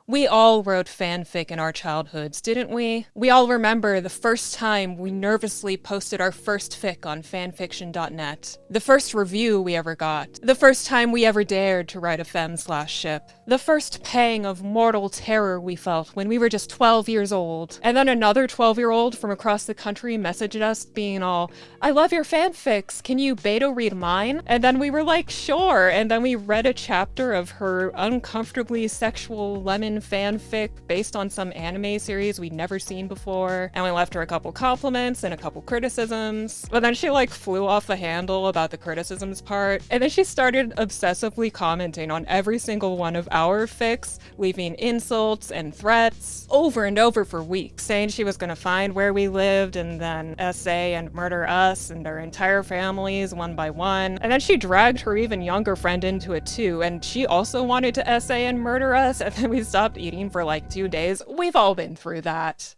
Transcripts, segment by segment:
We all wrote fanfic in our childhoods, didn't we? We all remember the first time we nervously posted our first fic on fanfiction.net. The first review we ever got. The first time we ever dared to write a fem/ship. The first pang of mortal terror we felt when we were just 12 years old. And then another 12-year-old from across the country messaged us being all, "I love your fanfics, can you beta read mine?" And then we were like, sure. And then we read a chapter of her uncomfortably sexual lemon fanfic based on some anime series we'd never seen before, and we left her a couple compliments and a couple criticisms, but then she like flew off the handle about the criticisms part, and then she started obsessively commenting on every single one of our fics, leaving insults and threats over and over for weeks, saying she was gonna find where we lived and then essay and murder us and our entire families one by one, and then she dragged her even younger friend into it too, and she also wanted to essay and murder us, and then we stopped eating for like 2 days. We've all been through that.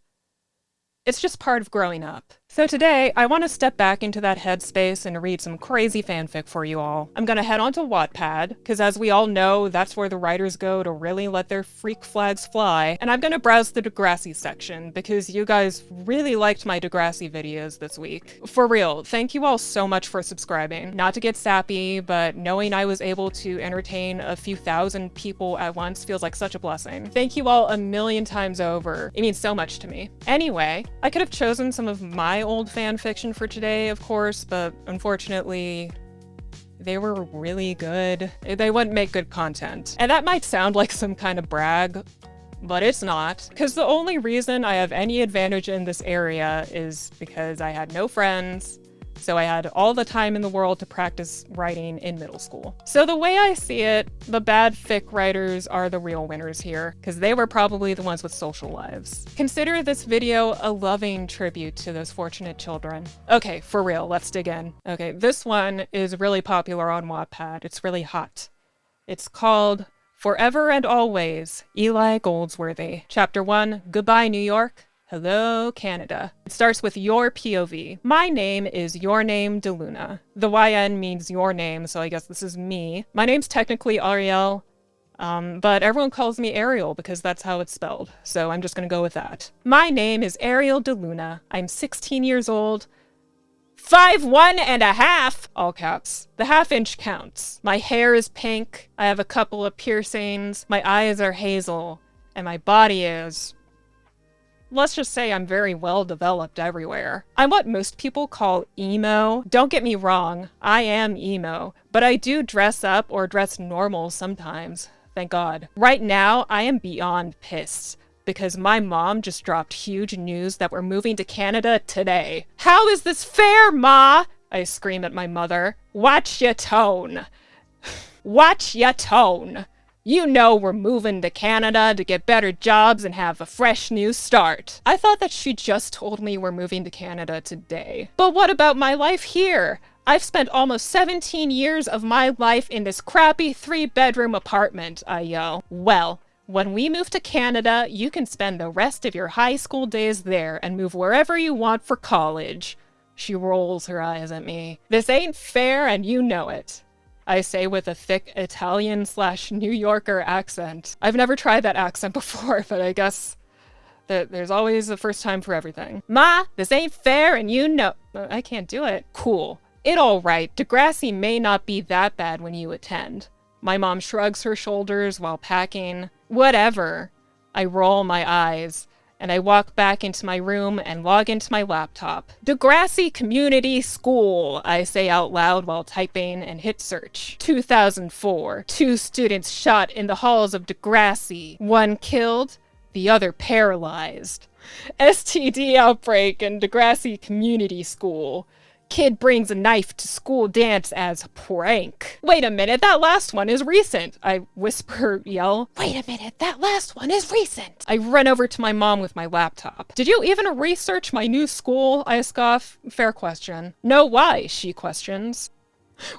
It's just part of growing up. So today, I want to step back into that headspace and read some crazy fanfic for you all. I'm gonna head onto Wattpad, because as we all know, that's where the writers go to really let their freak flags fly, and I'm gonna browse the Degrassi section, because you guys really liked my Degrassi videos this week. For real, thank you all so much for subscribing. Not to get sappy, but knowing I was able to entertain a few thousand people at once feels like such a blessing. Thank you all a million times over. It means so much to me. Anyway, I could have chosen some of my old fan fiction for today, of course, but unfortunately, they were really good. They wouldn't make good content. And that might sound like some kind of brag, but it's not. Because the only reason I have any advantage in this area is because I had no friends, so I had all the time in the world to practice writing in middle school. So the way I see it, the bad fic writers are the real winners here, because they were probably the ones with social lives. Consider this video a loving tribute to those fortunate children. Okay, for real, let's dig in. Okay, this one is really popular on Wattpad. It's really hot. It's called Forever and Always, Eli Goldsworthy. Chapter 1, Goodbye New York. Hello, Canada. It starts with your POV. My name is Your Name DeLuna. The YN means your name, so I guess this is me. My name's technically Ariel, but everyone calls me Ariel because that's how it's spelled, so I'm just gonna go with that. My name is Ariel DeLuna. I'm 16 years old. 5'1½", all caps. The half-inch counts. My hair is pink. I have a couple of piercings. My eyes are hazel. And my body is... let's just say I'm very well developed everywhere. I'm what most people call emo. Don't get me wrong, I am emo, but I do dress up or dress normal sometimes, thank God. Right now, I am beyond pissed because my mom just dropped huge news that we're moving to Canada today. How is this fair, Ma? I scream at my mother. Watch your tone. Watch your tone. You know we're moving to Canada to get better jobs and have a fresh new start. I thought that she just told me we're moving to Canada today. But what about my life here? I've spent almost 17 years of my life in this crappy 3-bedroom apartment, I yell. Well, when we move to Canada, you can spend the rest of your high school days there and move wherever you want for college. She rolls her eyes at me. This ain't fair and you know it. I say with a thick Italian/New Yorker accent. I've never tried that accent before, but I guess that there's always a first time for everything. Ma, this ain't fair and you know... I can't do it. Cool. It all right. Degrassi may not be that bad when you attend. My mom shrugs her shoulders while packing. Whatever. I roll my eyes. And I walk back into my room and log into my laptop. Degrassi Community School, I say out loud while typing and hit search. 2004. 2 students shot in the halls of Degrassi. 1 killed, the other paralyzed. STD outbreak in Degrassi Community School. Kid brings a knife to school dance as prank. Wait a minute, that last one is recent. I yell. Wait a minute, that last one is recent. I run over to my mom with my laptop. Did you even research my new school? I scoff. Fair question. No, why? She questions.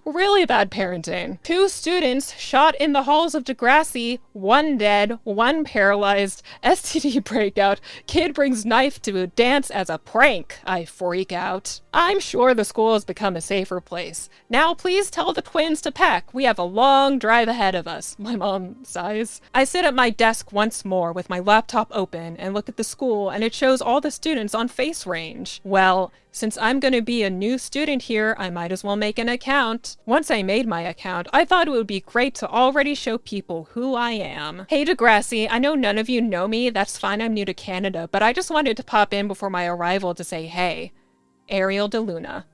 Really bad parenting. 2 students shot in the halls of Degrassi, 1 dead, 1 paralyzed, STD breakout, kid brings knife to a dance as a prank. I freak out. I'm sure the school has become a safer place. Now please tell the twins to pack. We have a long drive ahead of us. My mom sighs. I sit at my desk once more with my laptop open and look at the school, and it shows all the students on face range. Well, since I'm going to be a new student here, I might as well make an account. Once I made my account, I thought it would be great to already show people who I am. Hey Degrassi, I know none of you know me, that's fine, I'm new to Canada, but I just wanted to pop in before my arrival to say hey. Ariel de Luna.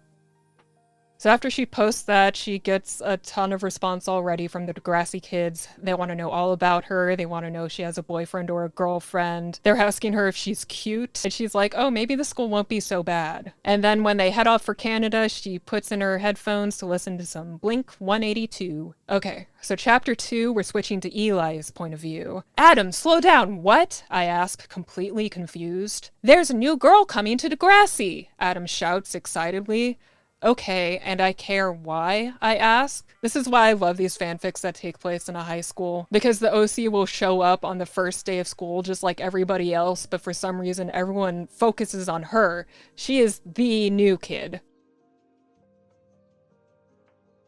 So after she posts that, she gets a ton of response already from the Degrassi kids. They want to know all about her. They want to know if she has a boyfriend or a girlfriend. They're asking her if she's cute. And she's like, oh, maybe the school won't be so bad. And then when they head off for Canada, she puts in her headphones to listen to some Blink 182. Okay, so chapter 2, we're switching to Eli's point of view. Adam, slow down, what? I ask, completely confused. There's a new girl coming to Degrassi, Adam shouts excitedly. Okay, and I care why, I ask. This is why I love these fanfics that take place in a high school, because the OC will show up on the first day of school just like everybody else, but for some reason everyone focuses on her. She is the new kid.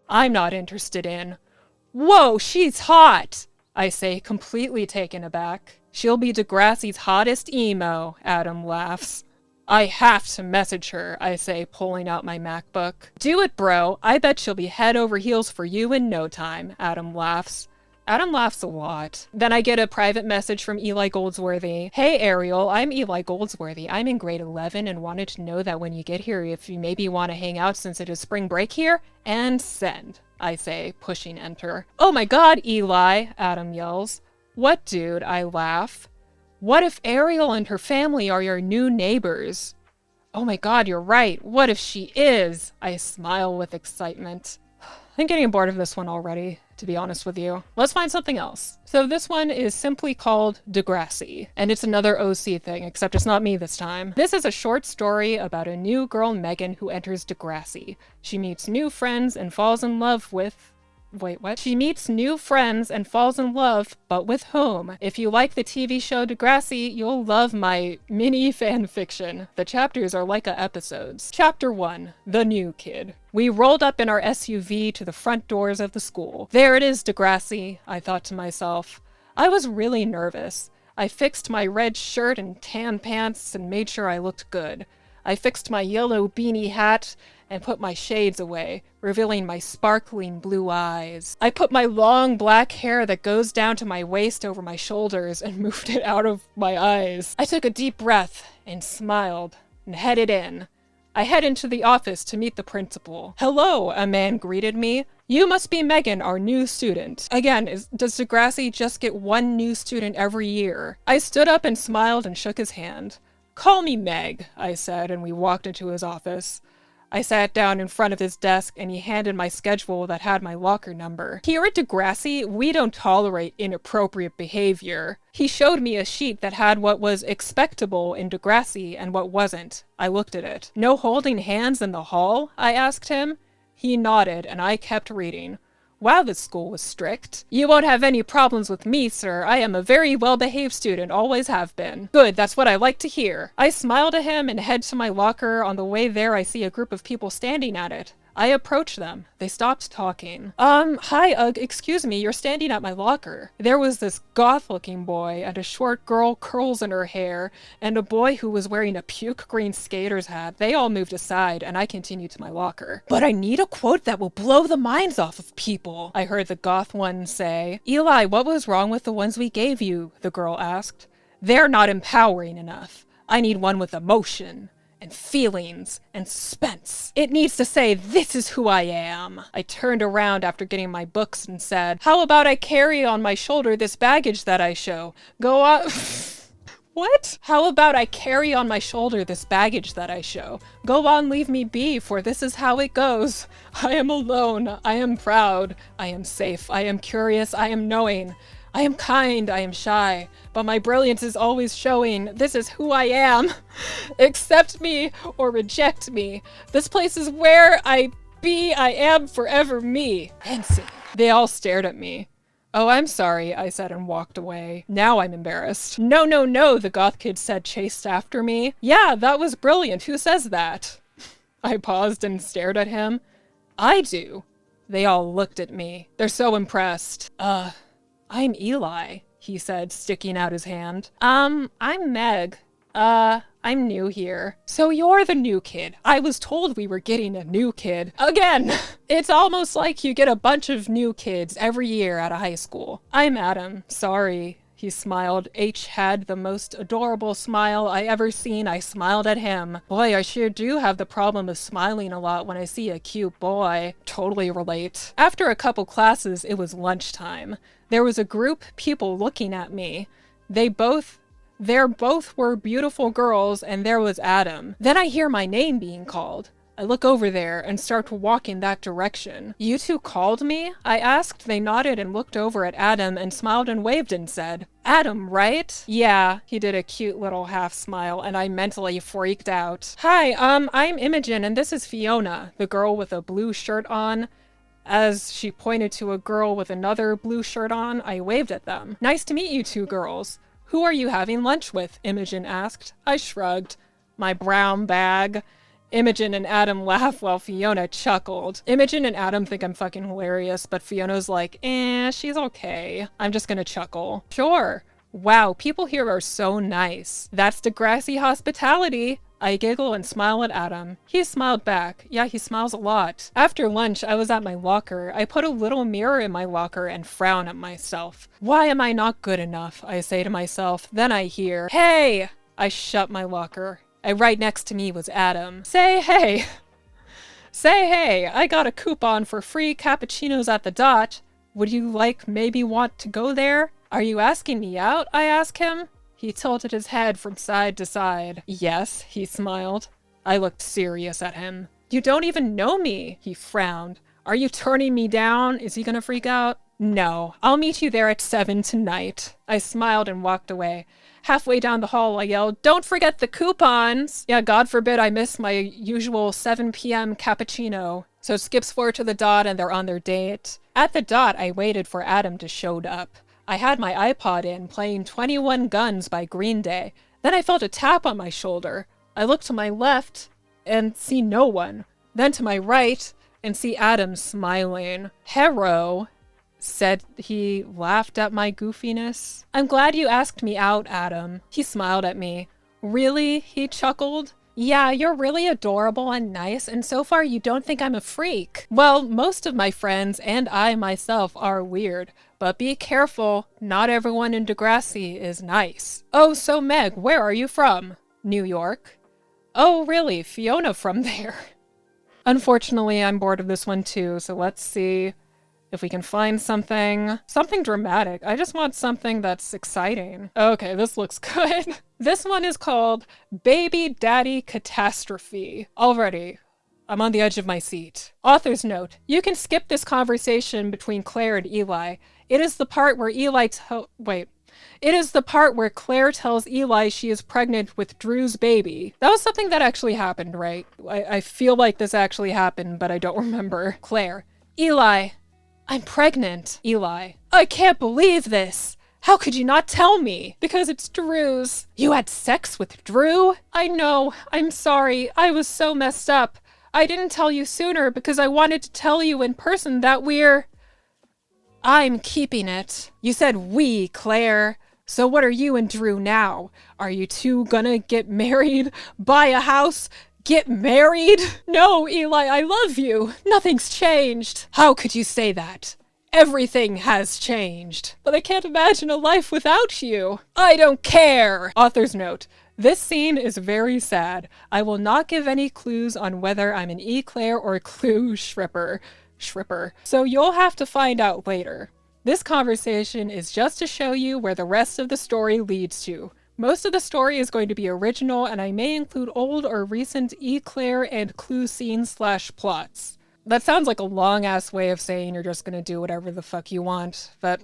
I'm not interested in. Whoa, she's hot, I say, completely taken aback. She'll be Degrassi's hottest emo, Adam laughs. I have to message her, I say, pulling out my MacBook. Do it, bro. I bet she'll be head over heels for you in no time, Adam laughs. Adam laughs a lot. Then I get a private message from Eli Goldsworthy. Hey, Ariel, I'm Eli Goldsworthy. I'm in grade 11 and wanted to know that when you get here, if you maybe want to hang out since it is spring break here, and send, I say, pushing enter. Oh my god, Eli, Adam yells. What, dude? I laugh. What if Ariel and her family are your new neighbors? Oh my god, you're right. What if she is? I smile with excitement. I'm getting bored of this one already, to be honest with you. Let's find something else. So this one is simply called Degrassi, and it's another OC thing, except it's not me this time. This is a short story about a new girl, Megan, who enters Degrassi. She meets new friends and falls in love with... Wait, what? She meets new friends and falls in love, but with whom? If you like the TV show Degrassi, you'll love my mini fanfiction. The chapters are like episodes. Chapter 1, The New Kid. We rolled up in our SUV to the front doors of the school. There it is, Degrassi, I thought to myself. I was really nervous. I fixed my red shirt and tan pants and made sure I looked good. I fixed my yellow beanie hat and put my shades away, revealing my sparkling blue eyes. I put my long black hair that goes down to my waist over my shoulders and moved it out of my eyes. I took a deep breath and smiled and headed in. I head into the office to meet the principal. Hello, a man greeted me. You must be Megan, our new student. Again, does Degrassi just get one new student every year? I stood up and smiled and shook his hand. Call me Meg, I said, and we walked into his office. I sat down in front of his desk and he handed my schedule that had my locker number. Here at Degrassi, we don't tolerate inappropriate behavior. He showed me a sheet that had what was expectable in Degrassi and what wasn't. I looked at it. No holding hands in the hall? I asked him. He nodded and I kept reading. Wow, this school was strict. You won't have any problems with me, sir. I am a very well-behaved student, always have been. Good, that's what I like to hear. I smiled at him and head to my locker. On the way there, I see a group of people standing at it. I approach them. They stopped talking. Hi, excuse me, you're standing at my locker. There was this goth-looking boy and a short girl, curls in her hair, and a boy who was wearing a puke green skater's hat. They all moved aside, and I continued to my locker. But I need a quote that will blow the minds off of people, I heard the goth one say. Eli, what was wrong with the ones we gave you? The girl asked. They're not empowering enough. I need one with emotion. And feelings, and suspense. It needs to say, this is who I am. I turned around after getting my books and said, how about I carry on my shoulder this baggage that I show? Go on... What? How about I carry on my shoulder this baggage that I show? Go on, leave me be, for this is how it goes. I am alone. I am proud. I am safe. I am curious. I am knowing. I am kind, I am shy, but my brilliance is always showing. This is who I am. Accept me or reject me. This place is where I Be I am forever me. Fancy. They all stared at me. Oh, I'm sorry, I said and walked away. Now I'm embarrassed. No, no, no, the goth kid said, chased after me. Yeah, that was brilliant. Who says that? I paused and stared at him. I do. They all looked at me. They're so impressed. I'm Eli, he said, sticking out his hand. I'm Meg. I'm new here. So you're the new kid. I was told we were getting a new kid. Again! It's almost like you get a bunch of new kids every year at a high school. I'm Adam. Sorry. He smiled. H had the most adorable smile I ever seen. I smiled at him. Boy, I sure do have the problem of smiling a lot when I see a cute boy. Totally relate. After a couple classes, it was lunchtime. There was a group people looking at me. They both were beautiful girls, and there was Adam. Then I hear my name being called. I look over there and start walking that direction. You two called me? I asked. They nodded and looked over at Adam and smiled and waved and said, Adam, right? Yeah, he did a cute little half smile, and I mentally freaked out. Hi, I'm Imogen, and this is Fiona, the girl with a blue shirt on. As she pointed to a girl with another blue shirt on, I waved at them. Nice to meet you two girls. Who are you having lunch with? Imogen asked. I shrugged. My brown bag. Imogen and Adam laughed while Fiona chuckled. Imogen and Adam think I'm fucking hilarious, but Fiona's like, she's okay. I'm just gonna chuckle. Sure. Wow, people here are so nice. That's Degrassi hospitality. I giggle and smile at Adam. He smiled back. Yeah, he smiles a lot. After lunch, I was at my locker. I put a little mirror in my locker and frown at myself. Why am I not good enough? I say to myself. Then I hear, hey! I shut my locker. Right next to me was Adam. Say hey. Say hey, I got a coupon for free cappuccinos at the Dot. Would you maybe want to go there? Are you asking me out? I ask him. He tilted his head from side to side. Yes, he smiled. I looked serious at him. You don't even know me, he frowned. Are you turning me down? Is he gonna freak out? No, I'll meet you there at 7 tonight. I smiled and walked away. Halfway down the hall, I yelled, don't forget the coupons! Yeah, God forbid I miss my usual 7 p.m. cappuccino. So it skips forward to the Dot and they're on their date. At the Dot, I waited for Adam to show up. I had my iPod in, playing 21 Guns by Green Day. Then I felt a tap on my shoulder. I looked to my left and see no one. Then to my right and see Adam smiling. Hero, said he, laughed at my goofiness. I'm glad you asked me out, Adam. He smiled at me. Really? He chuckled. Yeah, you're really adorable and nice, and so far you don't think I'm a freak. Well, most of my friends and I myself are weird. But be careful, not everyone in Degrassi is nice. Oh, so Meg, where are you from? New York. Oh, really? Fiona from there. Unfortunately, I'm bored of this one too, so let's see if we can find something dramatic. I just want something that's exciting. Okay, this looks good. This one is called Baby Daddy Catastrophe. Already, I'm on the edge of my seat. Author's note, you can skip this conversation between Claire and Eli. It is the part where Claire tells Eli she is pregnant with Drew's baby. That was something that actually happened, right? I feel like this actually happened, but I don't remember. Claire, Eli, I'm pregnant. Eli, I can't believe this. How could you not tell me? Because it's Drew's. You had sex with Drew? I know. I'm sorry. I was so messed up. I didn't tell you sooner because I wanted to tell you in person that I'm keeping it. You said we, Claire. So what are you and Drew now? Are you two gonna get married? Buy a house? Get married? No, Eli, I love you. Nothing's changed. How could you say that? Everything has changed. But I can't imagine a life without you. I don't care. Author's note. This scene is very sad. I will not give any clues on whether I'm an Eclair or Clue Shripper. So you'll have to find out later. This conversation is just to show you where the rest of the story leads to. Most of the story is going to be original, and I may include old or recent Eclair and Clue scenes/plots. That sounds like a long-ass way of saying you're just gonna do whatever the fuck you want, but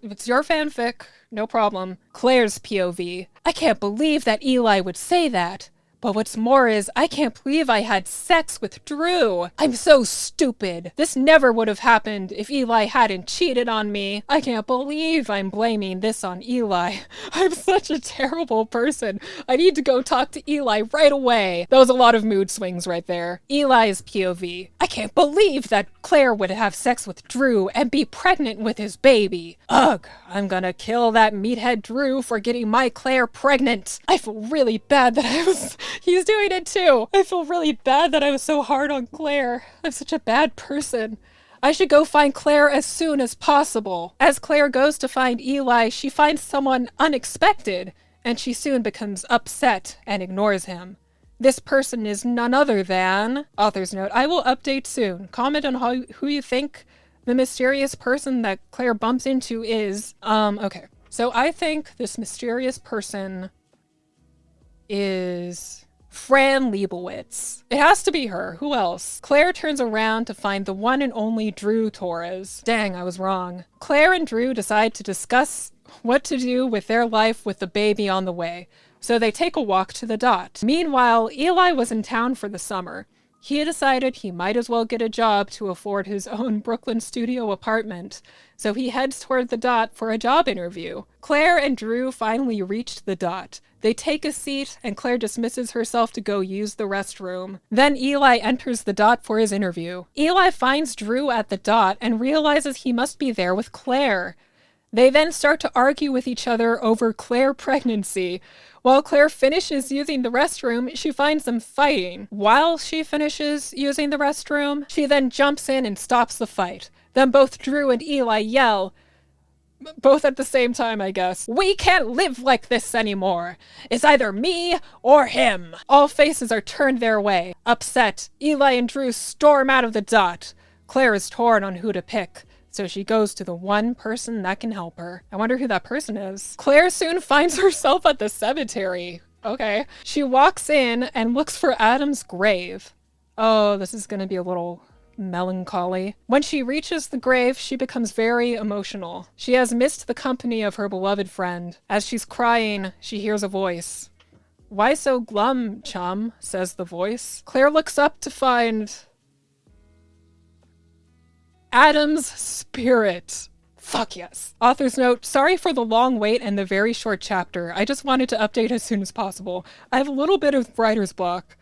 it's your fanfic, no problem. Claire's POV. I can't believe that Eli would say that. But what's more is, I can't believe I had sex with Drew. I'm so stupid. This never would have happened if Eli hadn't cheated on me. I can't believe I'm blaming this on Eli. I'm such a terrible person. I need to go talk to Eli right away. That was a lot of mood swings right there. Eli's POV. I can't believe that Claire would have sex with Drew and be pregnant with his baby. Ugh, I'm gonna kill that meathead Drew for getting my Claire pregnant. I feel really bad that he's doing it too. I feel really bad that I was so hard on Claire. I'm such a bad person. I should go find Claire as soon as possible. As Claire goes to find Eli, she finds someone unexpected, and she soon becomes upset and ignores him. This person is none other than... Author's note, I will update soon. Comment on who you think the mysterious person that Claire bumps into is. Okay. So I think this mysterious person is Fran Leibowitz. It has to be her. Who else? Claire turns around to find the one and only Drew Torres. Dang, I was wrong. Claire and Drew decide to discuss what to do with their life with the baby on the way. So they take a walk to the dot. Meanwhile, Eli was in town for the summer. He decided he might as well get a job to afford his own Brooklyn studio apartment. So he heads toward the dot for a job interview. Claire and Drew finally reached the dot. They take a seat, and Claire dismisses herself to go use the restroom. Then Eli enters the dot for his interview. Eli finds Drew at the dot and realizes he must be there with Claire. They then start to argue with each other over Claire pregnancy. While Claire finishes using the restroom, she finds them fighting. While she finishes using the restroom, she then jumps in and stops the fight. Then both Drew and Eli yell, both at the same time, I guess, "We can't live like this anymore. It's either me or him." All faces are turned their way. Upset, Eli and Drew storm out of the dot. Claire is torn on who to pick, so she goes to the one person that can help her. I wonder who that person is. Claire soon finds herself at the cemetery. Okay. She walks in and looks for Adam's grave. Oh, this is gonna be a little melancholy. When she reaches the grave, she becomes very emotional. She has missed the company of her beloved friend. As she's crying, she hears a voice. "Why so glum, chum?" says the voice. Claire looks up to find Adam's spirit. Fuck yes. Author's note, sorry for the long wait and the very short chapter. I just wanted to update as soon as possible. I have a little bit of writer's block.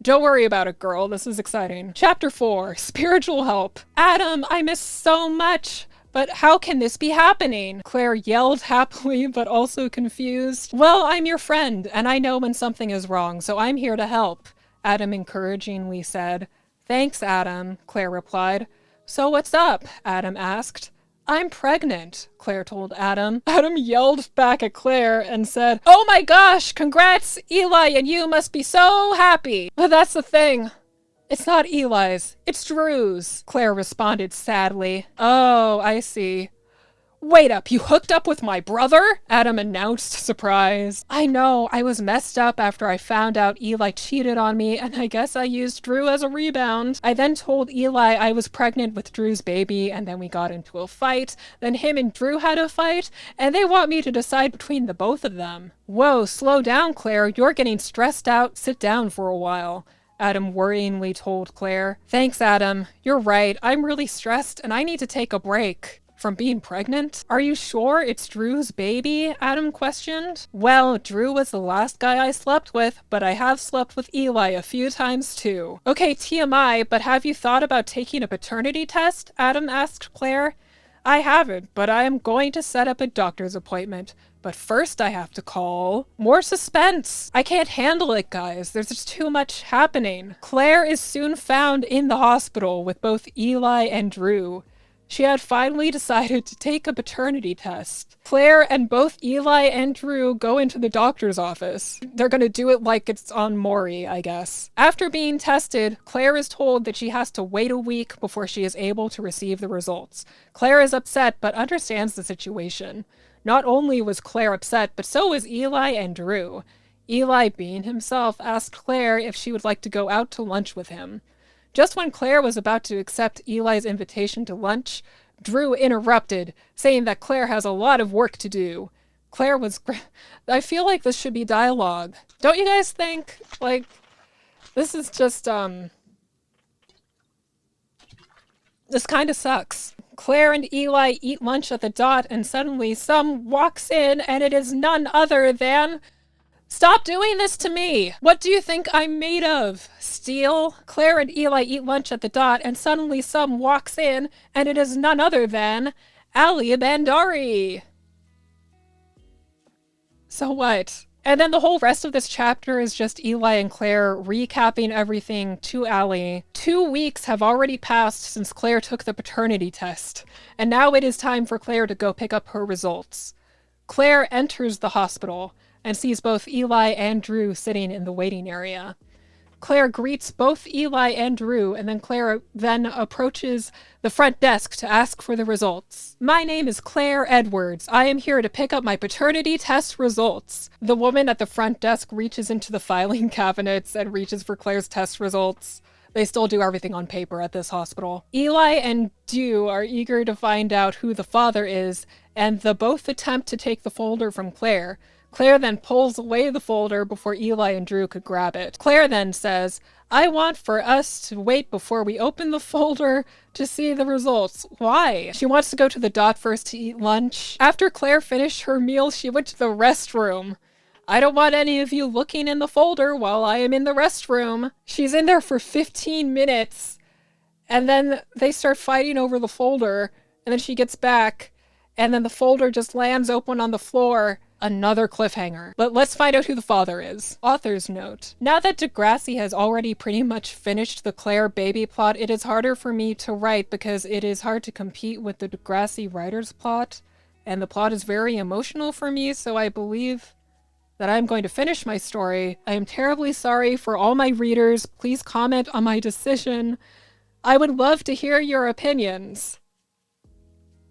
Don't worry about it, girl. This is exciting. Chapter 4, Spiritual Help. Adam, I miss so much. But how can this be happening? Claire yelled happily, but also confused. Well, I'm your friend, and I know when something is wrong, so I'm here to help. Adam encouragingly said. Thanks, Adam, Claire replied. So what's up? Adam asked. I'm pregnant, Claire told Adam. Adam yelled back at Claire and said, Oh my gosh, congrats! Eli and you must be so happy! But that's the thing. It's not Eli's, it's Drew's, Claire responded sadly. Oh, I see. Wait up, you hooked up with my brother? Adam announced, surprised. I know, I was messed up after I found out Eli cheated on me, and I guess I used Drew as a rebound. I then told Eli I was pregnant with Drew's baby, and then we got into a fight. Then him and Drew had a fight, and they want me to decide between the both of them. Whoa, slow down, Claire. You're getting stressed out. Sit down for a while. Adam worryingly told Claire. Thanks, Adam. You're right. I'm really stressed, and I need to take a break. From being pregnant? Are you sure it's Drew's baby? Adam questioned. Well, Drew was the last guy I slept with, but I have slept with Eli a few times too. Okay, TMI, but have you thought about taking a paternity test? Adam asked Claire. I haven't, but I am going to set up a doctor's appointment. But first I have to call. More suspense. I can't handle it, guys. There's just too much happening. Claire is soon found in the hospital with both Eli and Drew. She had finally decided to take a paternity test. Claire and both Eli and Drew go into the doctor's office. They're gonna do it like it's on Maury, I guess. After being tested, Claire is told that she has to wait a week before she is able to receive the results. Claire is upset, but understands the situation. Not only was Claire upset, but so was Eli and Drew. Eli, being himself, asked Claire if she would like to go out to lunch with him. Just when Claire was about to accept Eli's invitation to lunch, Drew interrupted, saying that Claire has a lot of work to do. Claire was I feel like this should be dialogue. Don't you guys think? Like, this is just, this kind of sucks. Claire and Eli eat lunch at the Dot, and suddenly some walks in, and it is none other than... Stop doing this to me! What do you think I'm made of? Steel? Claire and Eli eat lunch at the Dot, and suddenly some walks in, and it is none other than... Ali Bandari! So what? And then the whole rest of this chapter is just Eli and Claire recapping everything to Ali. 2 weeks have already passed since Claire took the paternity test, and now it is time for Claire to go pick up her results. Claire enters the hospital and sees both Eli and Drew sitting in the waiting area. Claire greets both Eli and Drew, and then Claire then approaches the front desk to ask for the results. My name is Claire Edwards. I am here to pick up my paternity test results. The woman at the front desk reaches into the filing cabinets and reaches for Claire's test results. They still do everything on paper at this hospital. Eli and Drew are eager to find out who the father is, and the both attempt to take the folder from Claire. Claire then pulls away the folder before Eli and Drew could grab it. Claire then says, I want for us to wait before we open the folder to see the results. Why? She wants to go to the Dot first to eat lunch. After Claire finished her meal, she went to the restroom. I don't want any of you looking in the folder while I am in the restroom. She's in there for 15 minutes, and then they start fighting over the folder, and then she gets back, and then the folder just lands open on the floor. Another cliffhanger. But let's find out who the father is. Author's note. Now that Degrassi has already pretty much finished the Claire baby plot, it is harder for me to write because it is hard to compete with the Degrassi writer's plot, and the plot is very emotional for me, so I believe that I'm going to finish my story. I am terribly sorry for all my readers. Please comment on my decision. I would love to hear your opinions.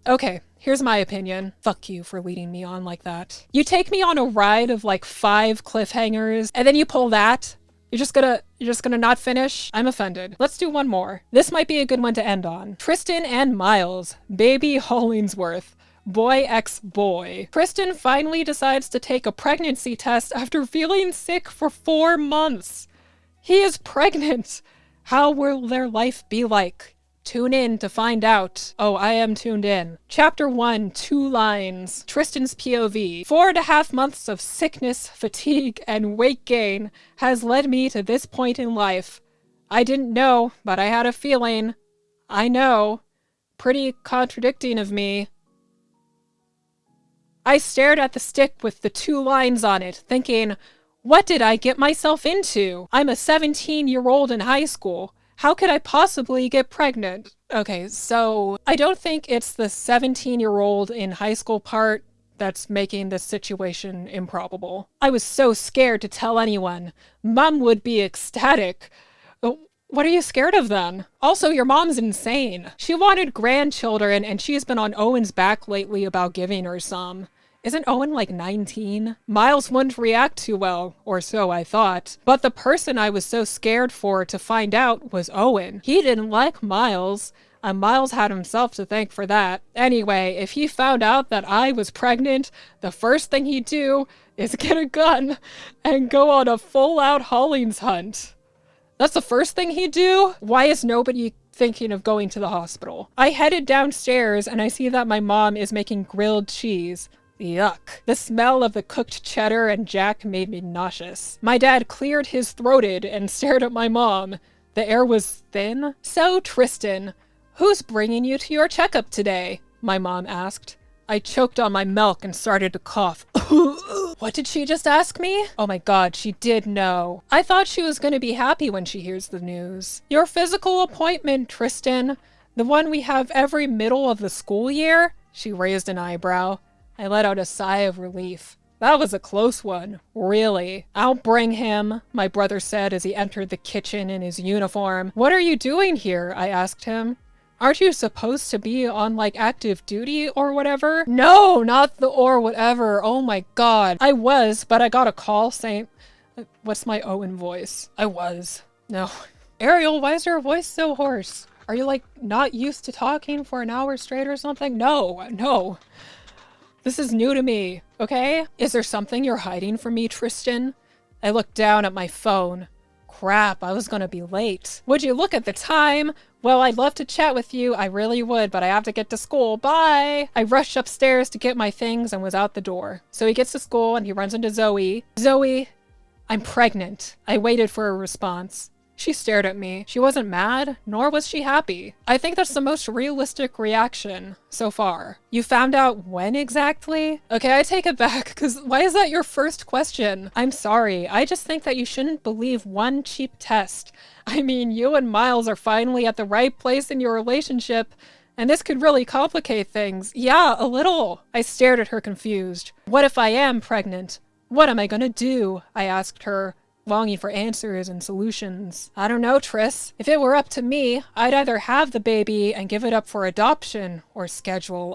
Okay, here's my opinion. Fuck you for leading me on like that. You take me on a ride of like 5 cliffhangers, and then you pull that? You're just gonna not finish? I'm offended. Let's do one more. This might be a good one to end on. Tristan and Miles, baby Hollingsworth. Boy x boy. Tristan finally decides to take a pregnancy test after feeling sick for 4 months. He is pregnant. How will their life be like? Tune in to find out. Oh, I am tuned in. Chapter 1, 2 lines. Tristan's POV. 4.5 months of sickness, fatigue, and weight gain has led me to this point in life. I didn't know, but I had a feeling. I know. Pretty contradicting of me. I stared at the stick with the 2 lines on it, thinking, what did I get myself into? I'm a 17-year-old in high school. How could I possibly get pregnant? Okay, so I don't think it's the 17-year-old in high school part that's making this situation improbable. I was so scared to tell anyone. Mom would be ecstatic. What are you scared of then? Also, your mom's insane. She wanted grandchildren, and she's been on Owen's back lately about giving her some. Isn't Owen like 19? Miles wouldn't react too well, or so I thought. But the person I was so scared for to find out was Owen. He didn't like Miles, and Miles had himself to thank for that. Anyway, if he found out that I was pregnant, the first thing he'd do is get a gun and go on a full-out Hollings hunt. That's the first thing he'd do? Why is nobody thinking of going to the hospital? I headed downstairs and I see that my mom is making grilled cheese. Yuck. The smell of the cooked cheddar and Jack made me nauseous. My dad cleared his throated and stared at my mom. The air was thin. So, Tristan, who's bringing you to your checkup today? My mom asked. I choked on my milk and started to cough. What did she just ask me? Oh my god, she did know. I thought she was going to be happy when she hears the news. Your physical appointment, Tristan. The one we have every middle of the school year? She raised an eyebrow. I let out a sigh of relief. That was a close one. Really. I'll bring him, my brother said as he entered the kitchen in his uniform. What are you doing here? I asked him. Aren't you supposed to be on, like, active duty or whatever? No, not the or whatever. Oh my god. I was, but I got a call saying... What's my Owen voice? I was. No. Ariel, why is your voice so hoarse? Are you, like, not used to talking for an hour straight or something? No. This is new to me, okay? Is there something you're hiding from me, Tristan? I looked down at my phone. Crap, I was gonna be late. Would you look at the time? Well, I'd love to chat with you, I really would, but I have to get to school, bye! I rushed upstairs to get my things and was out the door. So he gets to school and he runs into Zoe. Zoe, I'm pregnant. I waited for a response. She stared at me. She wasn't mad, nor was she happy. I think that's the most realistic reaction so far. You found out when exactly? Okay, I take it back, because why is that your first question? I'm sorry. I just think that you shouldn't believe one cheap test. I mean, you and Miles are finally at the right place in your relationship, and this could really complicate things. Yeah, a little. I stared at her confused. What if I am pregnant? What am I gonna do? I asked her, longing for answers and solutions. I don't know, Tris. If it were up to me, I'd either have the baby and give it up for adoption or schedule,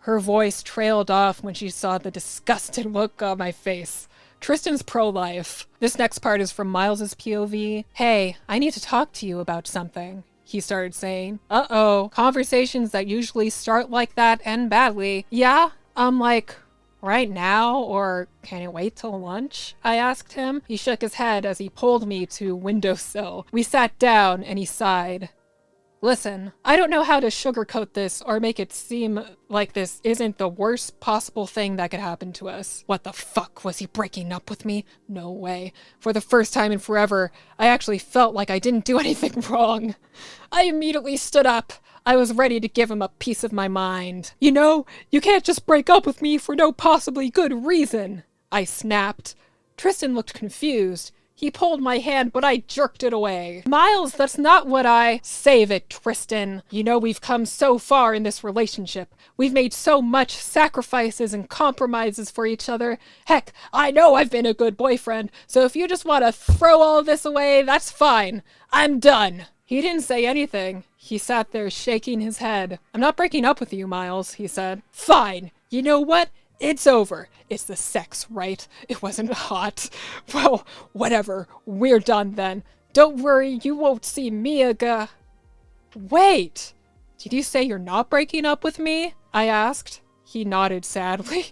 Her voice trailed off when she saw the disgusted look on my face. Tristan's pro-life. This next part is from Miles's POV. Hey, I need to talk to you about something, he started saying. Uh-oh. Conversations that usually start like that end badly. Yeah? Like, right now, or can it wait till lunch? I asked him. He shook his head as he pulled me to windowsill. We sat down and he sighed. Listen, I don't know how to sugarcoat this or make it seem like this isn't the worst possible thing that could happen to us. What the fuck? Was he breaking up with me? No way. For the first time in forever, I actually felt like I didn't do anything wrong. I immediately stood up. I was ready to give him a piece of my mind. You know, you can't just break up with me for no possibly good reason, I snapped. Tristan looked confused. He pulled my hand, but I jerked it away. Miles, that's not what I... Save it, Tristan. You know, we've come so far in this relationship. We've made so much sacrifices and compromises for each other. Heck, I know I've been a good boyfriend, so if you just want to throw all of this away, that's fine. I'm done. He didn't say anything. He sat there shaking his head. I'm not breaking up with you, Miles, he said. Fine. You know what? It's over. It's the sex, right? It wasn't hot. Well, whatever. We're done then. Don't worry, you won't see me again. Wait! Did you say you're not breaking up with me? I asked. He nodded sadly.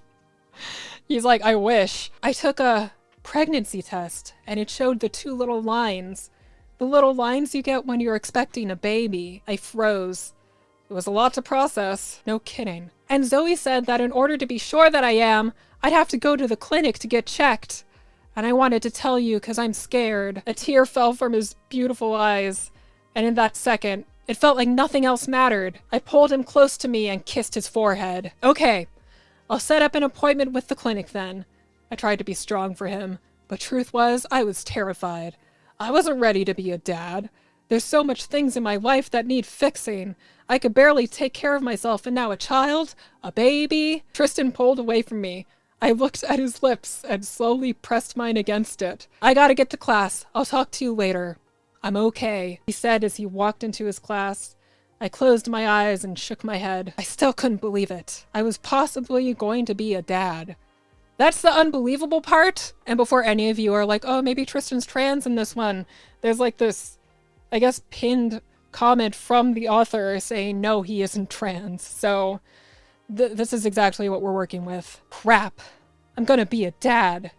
He's like, I wish. I took a pregnancy test, and it showed the two little lines. The little lines you get when you're expecting a baby. I froze. It was a lot to process. No kidding. And Zoe said that in order to be sure that I am, I'd have to go to the clinic to get checked. And I wanted to tell you because I'm scared. A tear fell from his beautiful eyes. And in that second, it felt like nothing else mattered. I pulled him close to me and kissed his forehead. Okay, I'll set up an appointment with the clinic then. I tried to be strong for him, but truth was, I was terrified. I wasn't ready to be a dad. There's so much things in my life that need fixing. I could barely take care of myself, and now a child? A baby? Tristan pulled away from me. I looked at his lips and slowly pressed mine against it. I gotta get to class. I'll talk to you later. I'm okay, he said as he walked into his class. I closed my eyes and shook my head. I still couldn't believe it. I was possibly going to be a dad. That's the unbelievable part. And before any of you are like, oh, maybe Tristan's trans in this one, there's like this, I guess, pinned comment from the author saying, no, he isn't trans. So this is exactly what we're working with. Crap. I'm gonna be a dad.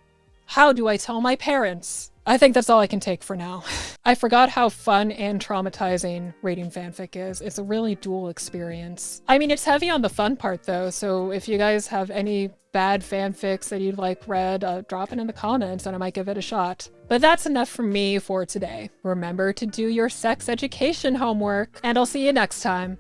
How do I tell my parents? I think that's all I can take for now. I forgot how fun and traumatizing reading fanfic is. It's a really dual experience. I mean, it's heavy on the fun part though, so if you guys have any bad fanfics that you'd like read, drop it in the comments and I might give it a shot. But that's enough from me for today. Remember to do your sex education homework, and I'll see you next time.